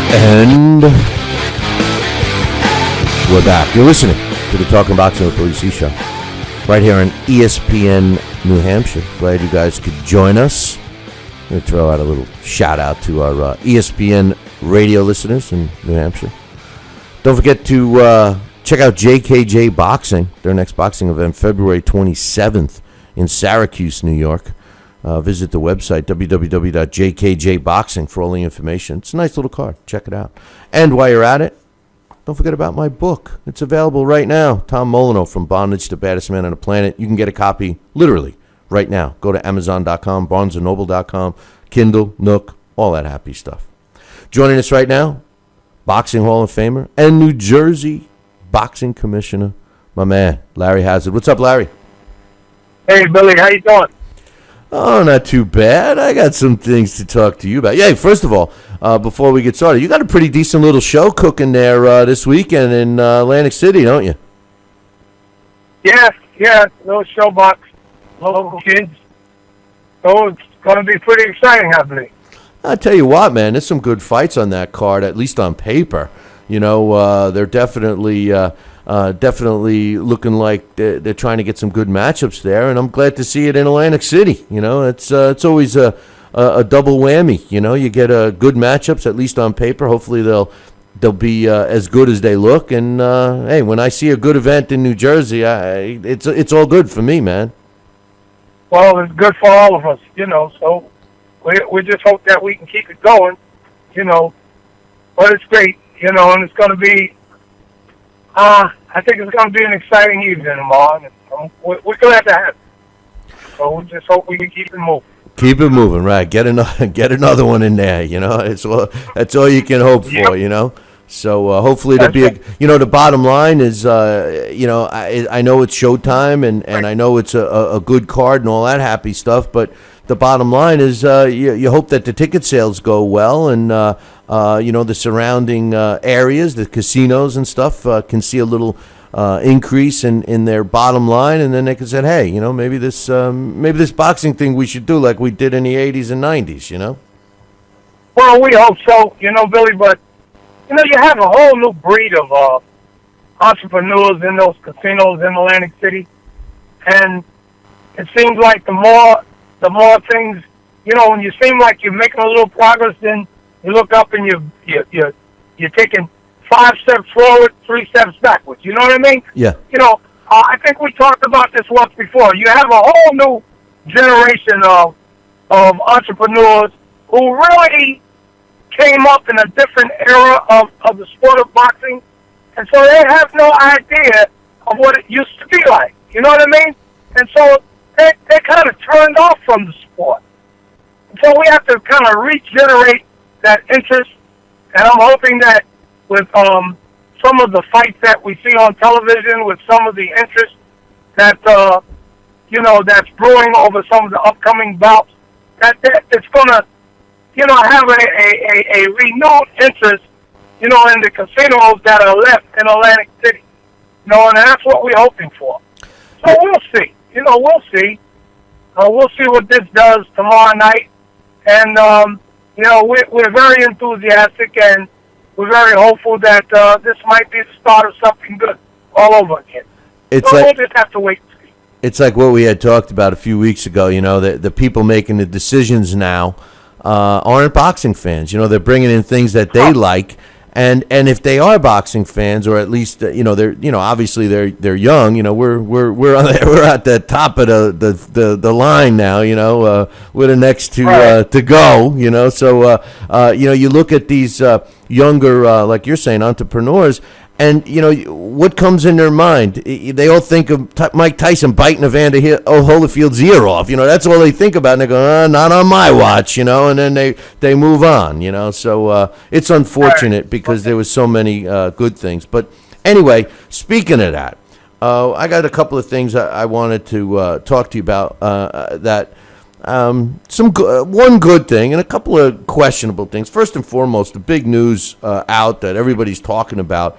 And we're back. You're listening to the Talkin' Boxing with Police Show right here on ESPN New Hampshire. Glad you guys could join us. I'm going to throw out a little shout out to our ESPN radio listeners in New Hampshire. Don't forget to check out JKJ Boxing, their next boxing event, February 27th in Syracuse, New York. Visit the website, www.jkjboxing, for all the information. It's a nice little card. Check it out. And while you're at it, don't forget about my book. It's available right now. Tom Molyneux, From Bondage to Baddest Man on the Planet. You can get a copy literally right now. Go to Amazon.com, BarnesandNoble.com, Kindle, Nook, all that happy stuff. Joining us right now, Boxing Hall of Famer and New Jersey Boxing Commissioner, my man, Larry Hazzard. What's up, Larry? Hey, Billy, how you doing? Oh, not too bad. I got some things to talk to you about. Yeah, first of all, before we get started, you got a pretty decent little show cooking there this weekend in Atlantic City, don't you? Yeah, little showbox, local kids. So it's going to be pretty exciting, I believe. I'll tell you what, man, there's some good fights on that card, at least on paper. You know, they're definitely looking like they're trying to get some good matchups there, and I'm glad to see it in Atlantic City. You know, it's always a double whammy. You know, you get good matchups, at least on paper. Hopefully they'll be as good as they look. And hey, when I see a good event in New Jersey, it's all good for me, man. Well, it's good for all of us, you know. So we just hope that we can keep it going, you know. But it's great, you know, and it's going to be. I think it's going to be an exciting evening tomorrow. And we're glad to have it. So we just hope we can keep it moving. Keep it moving, right? Get another one in there. You know, that's all you can hope for. You know, so hopefully it'll be. You know, the bottom line is, you know, I know it's showtime and I know it's a good card and all that happy stuff, but the bottom line is you hope that the ticket sales go well and you know, the surrounding areas, the casinos and stuff can see a little increase in their bottom line, and then they can say, hey, you know, maybe this boxing thing we should do like we did in the 80s and 90s, you know? Well, we hope so, you know, Billy, but, you know, you have a whole new breed of entrepreneurs in those casinos in Atlantic City, and it seems like the more things, you know, when you seem like you're making a little progress, then you look up and you're taking 5 steps forward, 3 steps backwards. You know what I mean? Yeah. You know, I think we talked about this once before. You have a whole new generation of entrepreneurs who really came up in a different era of the sport of boxing, and so they have no idea of what it used to be like. You know what I mean? And so they kind of turned off from the sport. And so we have to kind of regenerate that interest, and I'm hoping that with some of the fights that we see on television, with some of the interest that you know, that's brewing over some of the upcoming bouts, that it's going to, you know, have a renewed interest, you know, in the casinos that are left in Atlantic City. You know, and that's what we're hoping for. So we'll see. You know, we'll see. We'll see what this does tomorrow night. And, you know, we're very enthusiastic, and we're very hopeful that this might be the start of something good all over again. We'll just have to wait and see. It's like what we had talked about a few weeks ago, you know, the people making the decisions now aren't boxing fans. You know, they're bringing in things that they like. And if they are boxing fans, or at least you know, they're, you know, obviously they're young. You know, we're at the top of the line now. You know, we're the next to go. You know, so you know, you look at these younger, like you're saying, entrepreneurs, and you know what comes in their mind. They all think of Mike Tyson biting Evander Holyfield's ear off. You know, that's all they think about. And they go, not on my watch. You know, and then they move on. You know, so it's unfortunate because there was so many good things. But anyway, speaking of that, I got a couple of things I wanted to talk to you about. One good thing and a couple of questionable things. First and foremost, the big news out that everybody's talking about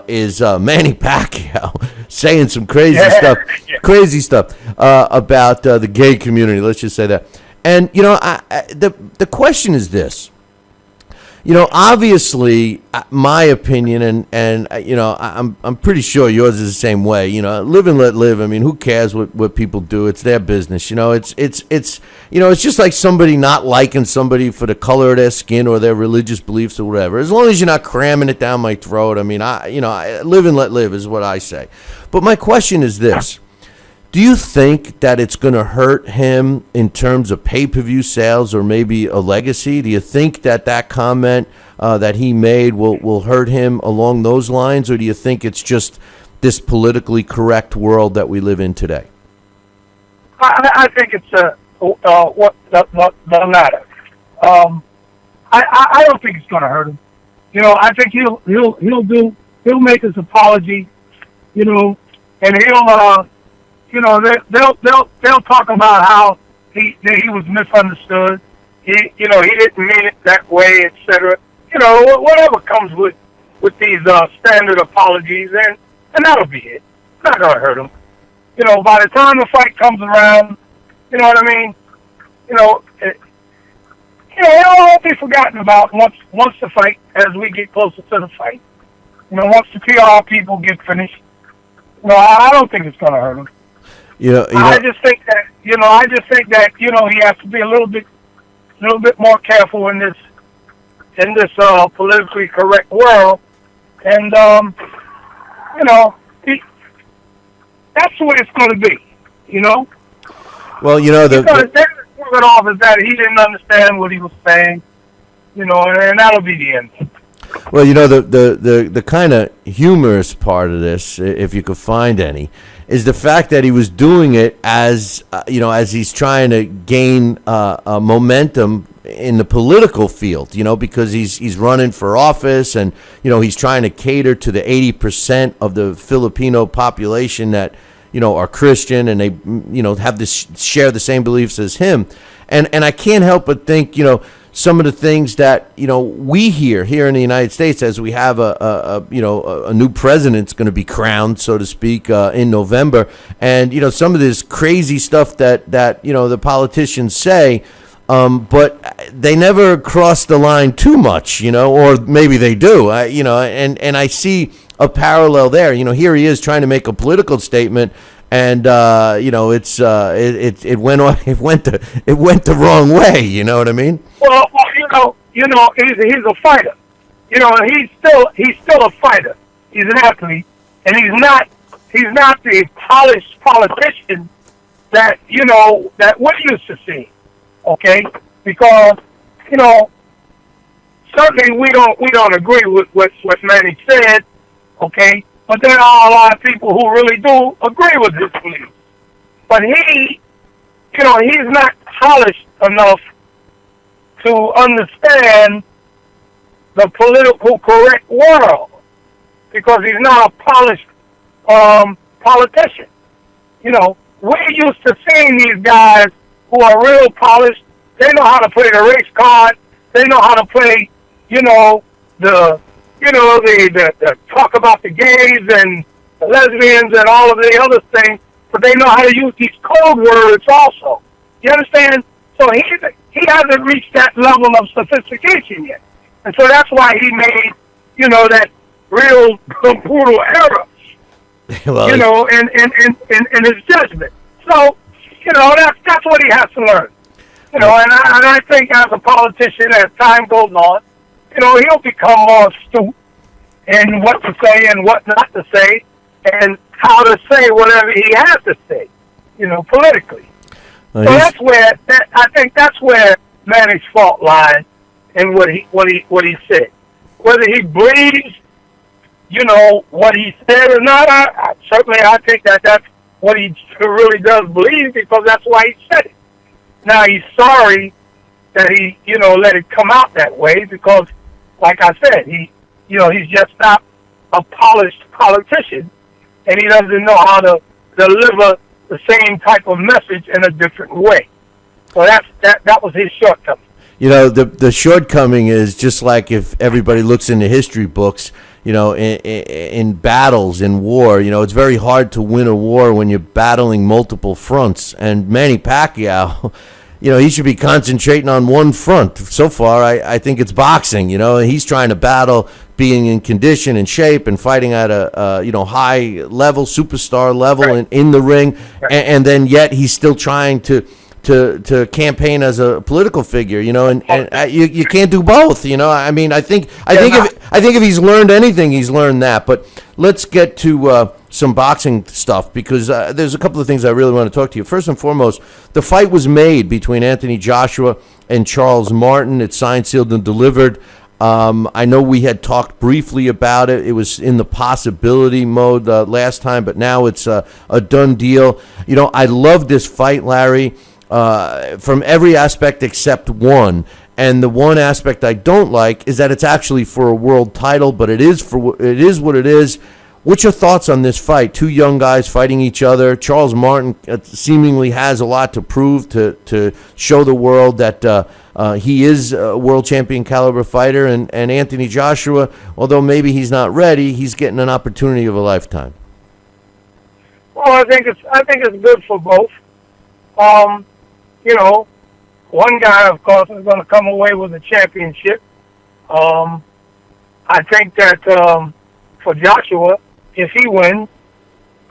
is Manny Pacquiao saying some crazy stuff about the gay community. Let's just say that. And you know, the question is this. Obviously, my opinion, and I'm pretty sure yours is the same way. Live and let live. I mean, who cares what people do? It's their business. It's just like somebody not liking somebody for the color of their skin or their religious beliefs or whatever. As long as you're not cramming it down my throat. I mean, I live and let live is what I say. But my question is this. Do you think that it's going to hurt him in terms of pay-per-view sales or maybe a legacy? Do you think that comment that he made will hurt him along those lines, or do you think it's just this politically correct world that we live in today? I think it's what the latter. I don't think it's going to hurt him. I think he'll make his apology. And he'll. They'll talk about how he was misunderstood. He didn't mean it that way, etc. Whatever comes with these standard apologies, and that'll be it. It's not gonna hurt him. By the time the fight comes around, you know what I mean. It won't be forgotten about once the fight, as we get closer to the fight. Once the PR people get finished. I don't think it's gonna hurt him. I just think that he has to be a little bit more careful in this politically correct world, and that's the way it's going to be. Well, they're going to off is that he didn't understand what he was saying, and that'll be the end. Well, the kind of humorous part of this, if you could find any, is the fact that he was doing it as he's trying to gain momentum in the political field, because he's running for office, and he's trying to cater to the 80% of the Filipino population that are Christian, and they have this share the same beliefs as him, and I can't help but think some of the things that we hear here in the United States as we have a new president's going to be crowned, so to speak, in November, and some of this crazy stuff that the politicians say, but they never cross the line too much, or maybe they do, and I see a parallel there. Here he is trying to make a political statement, and it went the wrong way. You know what I mean? Well, he's a fighter. He's still a fighter. He's an athlete, and he's not the polished politician that we're used to seeing. Okay, because certainly we don't agree with what Manny said. Okay, but there are a lot of people who really do agree with his beliefs. But he's not polished enough to understand the political correct world, because he's not a polished politician. We're used to seeing these guys who are real polished. They know how to play the race card. They know how to play, the talk about the gays and the lesbians and all of the other things, but they know how to use these code words also. You understand? So he hasn't reached that level of sophistication yet. And so that's why he made, that real brutal error, well, in his judgment. So, that's what he has to learn. And I think as a politician, as time goes on, he'll become more astute in what to say and what not to say, and how to say whatever he has to say, politically. So I think that's where Manny's fault lies in what he said. Whether he believes, what he said or not, I think that's what he really does believe, because that's why he said it. Now he's sorry that he, let it come out that way, because, like I said, he's just not a polished politician, and he doesn't know how to deliver the same type of message in a different way. So that was his shortcoming. The shortcoming is just like if everybody looks in the history books, in battles, in war, it's very hard to win a war when you're battling multiple fronts. And Manny Pacquiao, he should be concentrating on one front. So far, I think it's boxing. He's trying to battle being in condition and shape and fighting at a high level, superstar level in the ring, and then yet he's still trying to campaign as a political figure, and you can't do both, I mean, I think if he's learned anything, he's learned that. But let's get to some boxing stuff, because there's a couple of things I really want to talk to you. First and foremost, the fight was made between Anthony Joshua and Charles Martin. It's signed, sealed, and delivered. I know we had talked briefly about it. It was in the possibility mode last time, but now it's a done deal. I love this fight, Larry, from every aspect except one. And the one aspect I don't like is that it's actually for a world title, but it is what it is. What's your thoughts on this fight? Two young guys fighting each other. Charles Martin seemingly has a lot to prove to show the world that he is a world champion caliber fighter, and Anthony Joshua, although maybe he's not ready, he's getting an opportunity of a lifetime. Well, I think it's good for both. One guy, of course, is going to come away with a championship. I think that for Joshua, if he wins,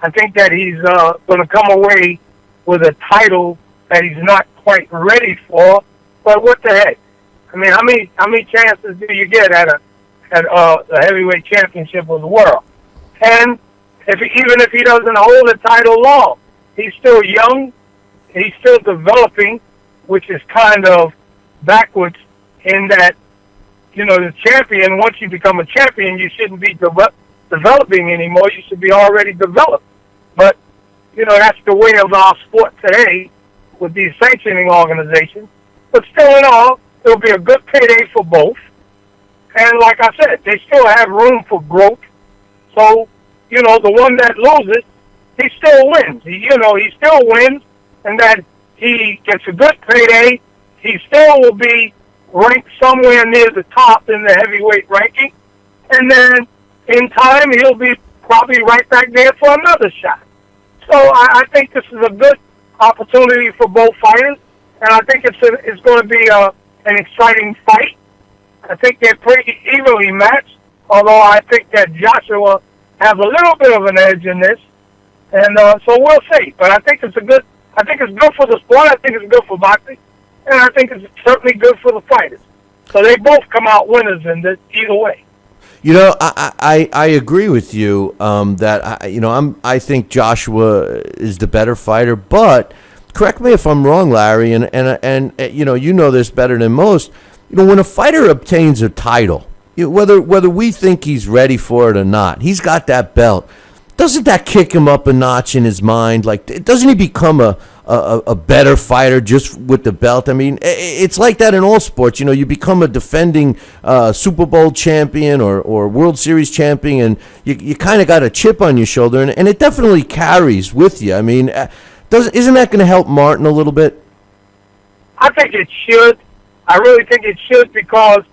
I think that he's going to come away with a title that he's not quite ready for. But what the heck? I mean, how many chances do you get at the heavyweight championship of the world? And even if he doesn't hold the title long, he's still young. He's still developing, which is kind of backwards in that, the champion, once you become a champion, you shouldn't be developing anymore. You should be already developed. But, that's the way of our sport today with these sanctioning organizations. But still in all, it'll be a good payday for both. And like I said, they still have room for growth. So, the one that loses, he still wins. He still wins, and that he gets a good payday. He still will be ranked somewhere near the top in the heavyweight ranking. And then in time, he'll be probably right back there for another shot. So I think this is a good opportunity for both fighters. And I think it's going to be an exciting fight. I think they're pretty evenly matched, although I think that Joshua has a little bit of an edge in this. And so we'll see. But I think it's good for the sport. I think it's good for boxing. And I think it's certainly good for the fighters. So they both come out winners in this either way. I agree with you that I think Joshua is the better fighter, but correct me if I'm wrong, Larry, and you know this better than most. When a fighter obtains a title, whether we think he's ready for it or not, he's got that belt. Doesn't that kick him up a notch in his mind? Like, doesn't he become a better fighter just with the belt? I mean, it's like that in all sports. You become a defending Super Bowl champion or World Series champion, and you kind of got a chip on your shoulder, and it definitely carries with you. I mean, isn't that going to help Martin a little bit? I think it should. I really think it should because,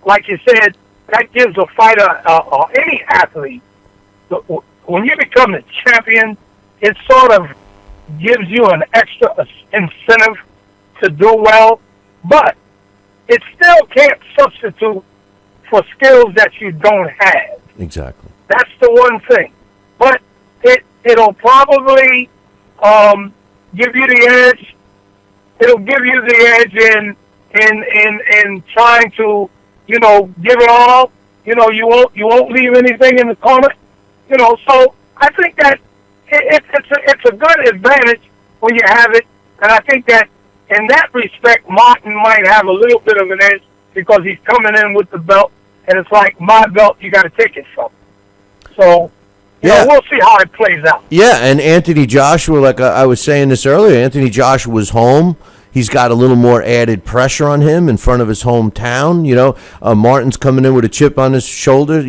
like you said, that gives a fighter or any athlete, when you become the champion, it sort of gives you an extra incentive to do well, but it still can't substitute for skills that you don't have. Exactly. That's the one thing. But it'll probably give you the edge. It'll give you the edge in trying to, give it all. You won't leave anything in the corner. So I think that it's a good advantage when you have it, and I think that in that respect, Martin might have a little bit of an edge because he's coming in with the belt, and it's like my belt, you got to take it from. So, we'll see how it plays out. Yeah, and Anthony Joshua, like I was saying this earlier, Anthony Joshua was home. He's got a little more added pressure on him in front of his hometown. Martin's coming in with a chip on his shoulder.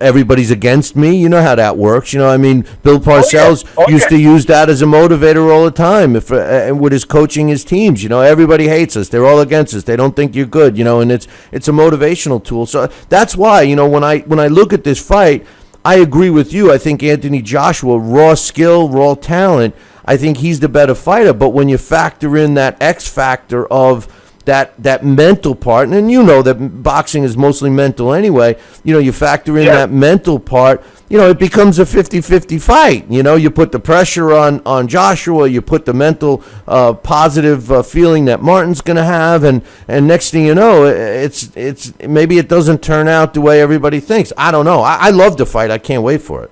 Everybody's against me. You know how that works. Bill Parcells used to use that as a motivator all the time with his coaching his teams. Everybody hates us. They're all against us. They don't think you're good. And it's a motivational tool. So that's why, when I look at this fight, I agree with you. I think Anthony Joshua, raw skill, raw talent, I think he's the better fighter. But when you factor in that X factor of that mental part, and you know that boxing is mostly mental anyway, you factor in that mental part, it becomes a 50-50 fight. You put the pressure on Joshua, you put the mental positive feeling that Martin's going to have, and next thing you know, it's maybe it doesn't turn out the way everybody thinks. I don't know. I love the fight. I can't wait for it.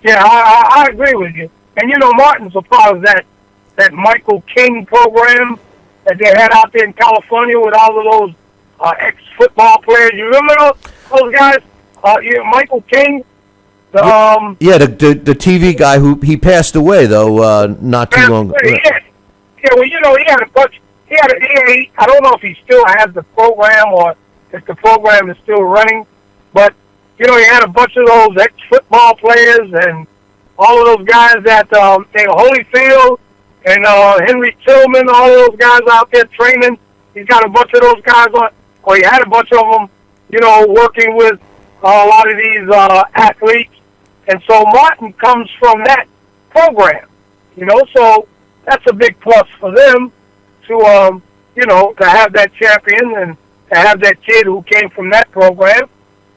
Yeah, I agree with you. And Martin's a part of that Michael King program that they had out there in California with all of those ex-football players. You remember those guys? Michael King. The TV guy who he passed away though not too long ago. Yeah, well, he had a bunch. I don't know if he still has the program or if the program is still running, but he had a bunch of those ex-football players and all of those guys that Holyfield and Henry Tillman, all of those guys out there training. He's got a bunch of those guys he had a bunch of them, working with a lot of these athletes. And so Martin comes from that program, so that's a big plus for them to have that champion and to have that kid who came from that program.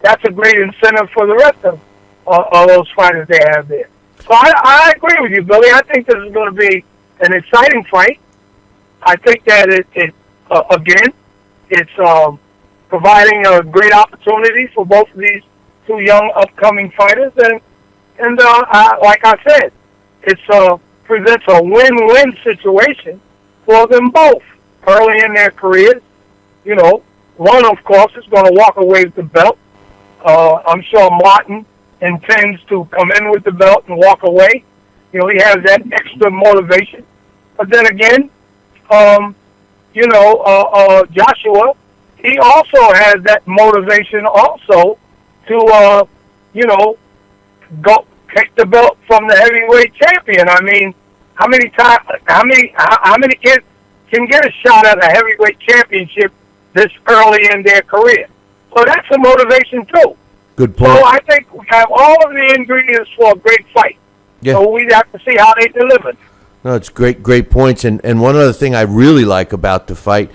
That's a great incentive for the rest of those fighters they have there. So I agree with you, Billy. I think this is going to be an exciting fight. I think that it's providing a great opportunity for both of these two young upcoming fighters, and like I said, it presents a win-win situation for them both early in their careers. One of course is going to walk away with the belt. I'm sure Martin intends to come in with the belt and walk away. He has that extra motivation. But then again, Joshua, he also has that motivation also to, go take the belt from the heavyweight champion. I mean, how many kids can get a shot at a heavyweight championship this early in their career? So that's a motivation too. Good point. So I think we have all of the ingredients for a great fight. Yeah. So we have to see how they deliver. No, it's great points. And one other thing I really like about the fight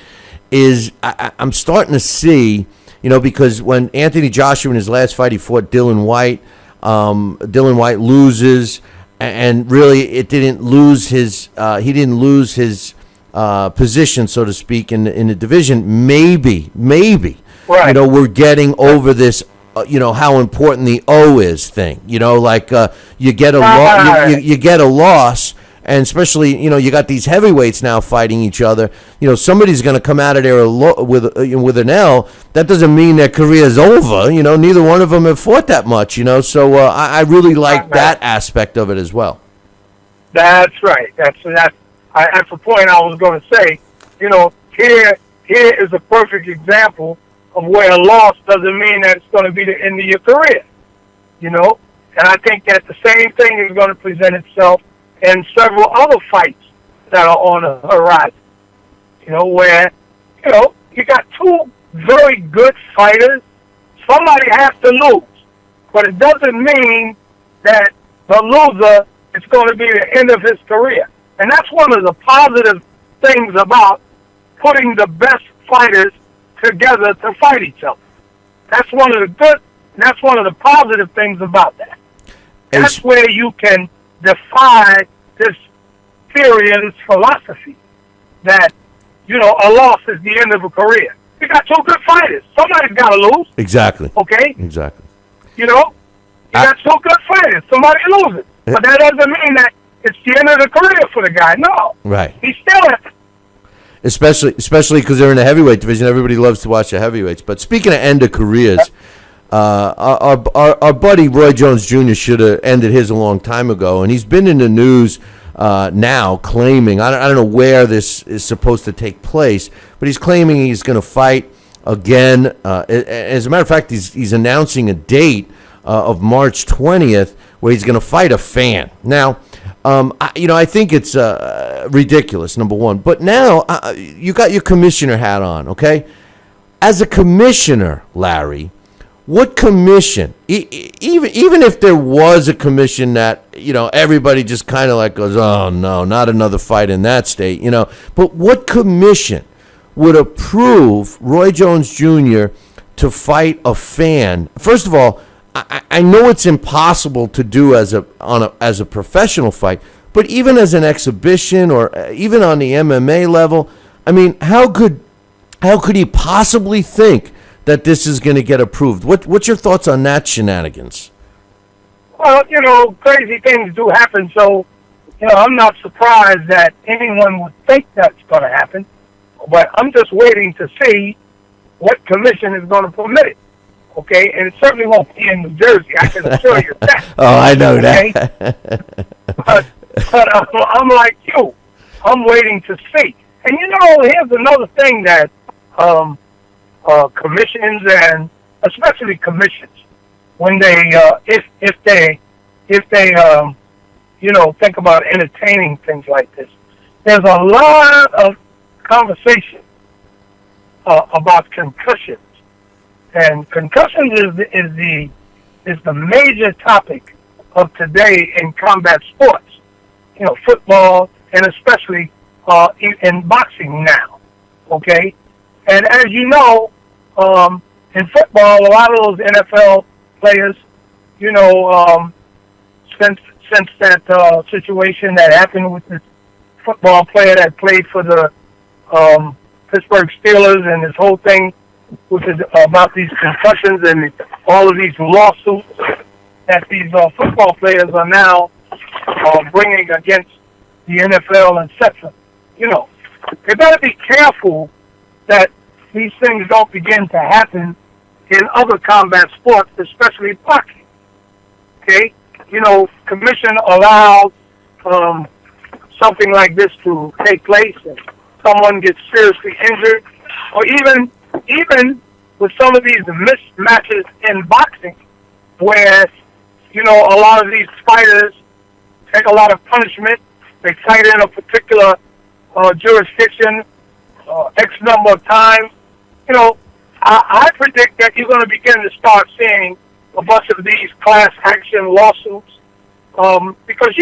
is I'm starting to see, because when Anthony Joshua in his last fight, he fought Dylan White. Dylan White loses, and really it didn't lose his he didn't lose his position, so to speak, in the division. Maybe right. We're getting over this how important the O is thing. You get a you get a loss, and especially you got these heavyweights now fighting each other. Somebody's going to come out of there with an L. That doesn't mean their career is over. Neither one of them have fought that much. So I really like that aspect of it as well. That's right. That's the point I was going to say. Here is a perfect example of where a loss doesn't mean that it's going to be the end of your career, And I think that the same thing is going to present itself in several other fights that are on the horizon, where, you got two very good fighters. Somebody has to lose, but it doesn't mean that the loser is going to be the end of his career. And that's one of the positive things about putting the best fighters together to fight each other. That's one of the positive things about that. That's where you can defy this theory and this philosophy that, a loss is the end of a career. You got two good fighters. Somebody's got to lose. Exactly. Okay? Exactly. You got two good fighters. Somebody loses. But that doesn't mean that it's the end of the career for the guy. No. Right. He's still at it. Especially because they're in the heavyweight division. Everybody loves to watch the heavyweights. But speaking of end of careers, our buddy Roy Jones Jr. should have ended his a long time ago, and he's been in the news now claiming, I don't know where this is supposed to take place, but he's claiming he's going to fight again. As a matter of fact, he's announcing a date of March 20th where he's going to fight a fan. Now, I think it's ridiculous, number one. But now you got your commissioner hat on, okay? As a commissioner, Larry, what commission, even if there was a commission that, everybody just kind of like goes, oh no, not another fight in that state, but what commission would approve Roy Jones Jr. to fight a fan? First of all, I know it's impossible to do as a professional fight, but even as an exhibition or even on the MMA level, I mean, how could he possibly think that this is going to get approved? What's your thoughts on that shenanigans? Well, crazy things do happen, so, I'm not surprised that anyone would think that's going to happen, but I'm just waiting to see what commission is going to permit it, okay? And it certainly won't be in New Jersey, I can assure you that. Oh, I know okay? that. but I'm like you. I'm waiting to see. And, here's another thing that commissions, and especially commissions, when they if they think about entertaining things like this, there's a lot of conversation about concussions, and concussions is the major topic of today in combat sports, football, and especially in boxing now. Okay, and as you know, in football, a lot of those NFL players, since that situation that happened with this football player that played for the Pittsburgh Steelers, and this whole thing, which is about these concussions and all of these lawsuits that these football players are now bringing against the NFL, etc. They better be careful that these things don't begin to happen in other combat sports, especially boxing. Okay? Commission allows something like this to take place and someone gets seriously injured, or even with some of these mismatches in boxing where, a lot of these fighters take a lot of punishment. They fight in a particular jurisdiction X number of times. I predict that you're going to begin to start seeing a bunch of these class action lawsuits because,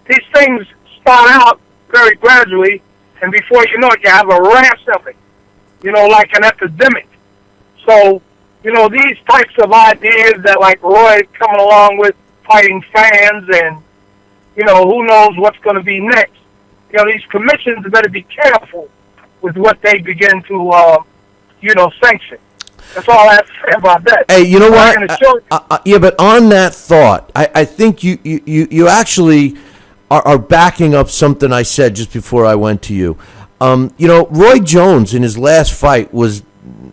these things start out very gradually, and before you know it, you have a rash of it, like an epidemic. So, these types of ideas that like Roy coming along with, fighting fans, and, who knows what's going to be next. These commissions better be careful with what they begin to, sanction. That's all I have to say about that. Hey, you know what? Yeah, but on that thought, I think you actually are backing up something I said just before I went to you. Roy Jones in his last fight was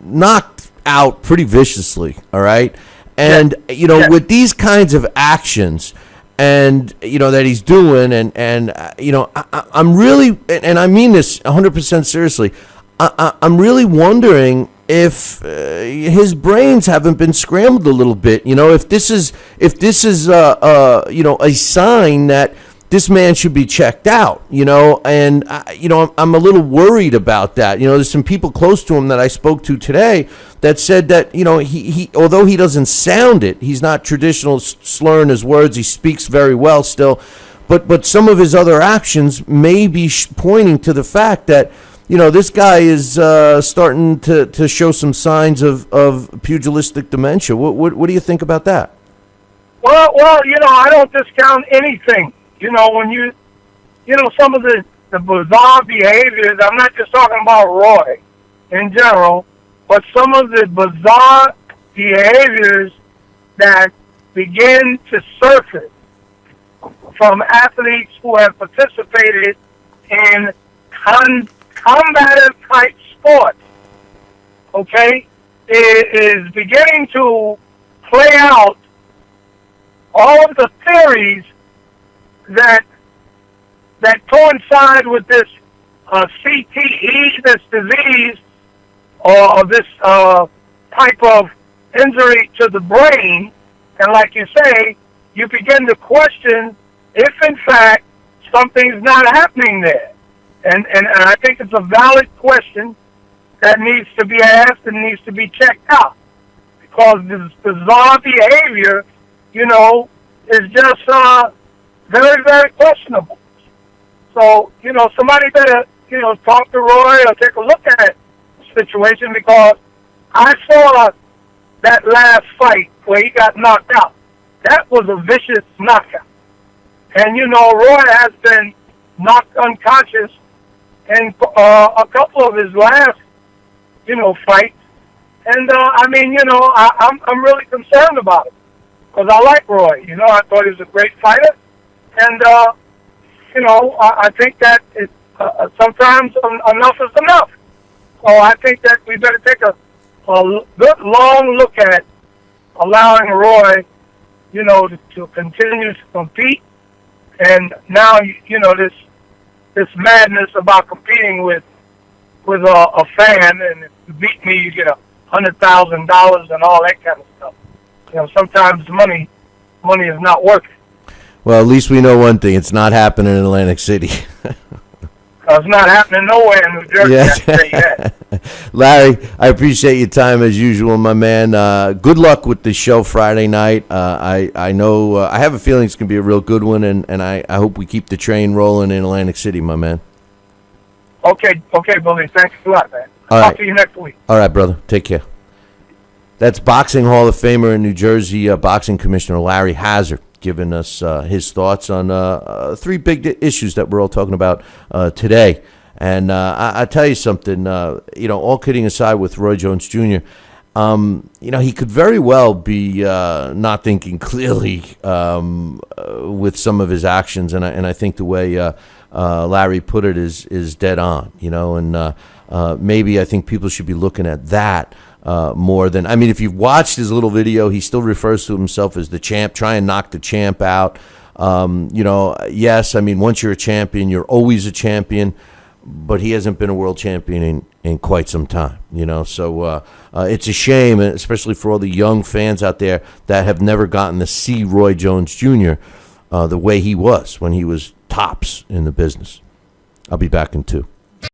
knocked out pretty viciously, all right? And, with these kinds of actions and, that he's doing, and I'm really, and I mean this 100% seriously, I'm really wondering if his brains haven't been scrambled a little bit. If this is a sign that this man should be checked out. And I'm a little worried about that. There's some people close to him that I spoke to today that said that he although he doesn't sound it, he's not traditional slurring his words. He speaks very well still, but some of his other actions may be pointing to the fact that this guy is starting to show some signs of pugilistic dementia. What do you think about that? Well, I don't discount anything. When some of the bizarre behaviors, I'm not just talking about Roy in general, but some of the bizarre behaviors that begin to surface from athletes who have participated in combative type sports, okay, is beginning to play out all of the theories that coincide with this CTE, this disease, or this type of injury to the brain. And like you say, you begin to question if, in fact, something's not happening there. And I think it's a valid question that needs to be asked and needs to be checked out. because this bizarre behavior, is just very, very questionable. So, somebody better, talk to Roy or take a look at the situation, because I saw that last fight where he got knocked out. That was a vicious knockout. And, Roy has been knocked unconscious in a couple of his last, fights. And, I'm really concerned about it, because I like Roy. I thought he was a great fighter. And, I think that sometimes enough is enough. So I think that we better take a good long look at allowing Roy, to continue to compete. And now, this madness about competing with a fan, and if you beat me, you get $100,000 and all that kind of stuff. Sometimes money is not working. Well, at least we know one thing: it's not happening in Atlantic City. It's not happening nowhere in New Jersey. I can tell you that. Larry, I appreciate your time as usual, my man. Good luck with the show Friday night. I know I have a feeling it's going to be a real good one, and I hope we keep the train rolling in Atlantic City, my man. Okay, Billy. Thanks a lot, man. Talk to you next week. All right, brother. Take care. That's Boxing Hall of Famer and New Jersey Boxing Commissioner Larry Hazzard, giving us his thoughts on three big issues that we're all talking about today. And I tell you something, all kidding aside with Roy Jones Jr., he could very well be not thinking clearly with some of his actions. And I think the way Larry put it is dead on, and maybe I think people should be looking at that more than, if you've watched his little video, he still refers to himself as the champ. Try and knock the champ out. Yes, once you're a champion, you're always a champion, but he hasn't been a world champion in quite some time, so it's a shame, especially for all the young fans out there that have never gotten to see Roy Jones Jr. The way he was when he was tops in the business. I'll be back in 2.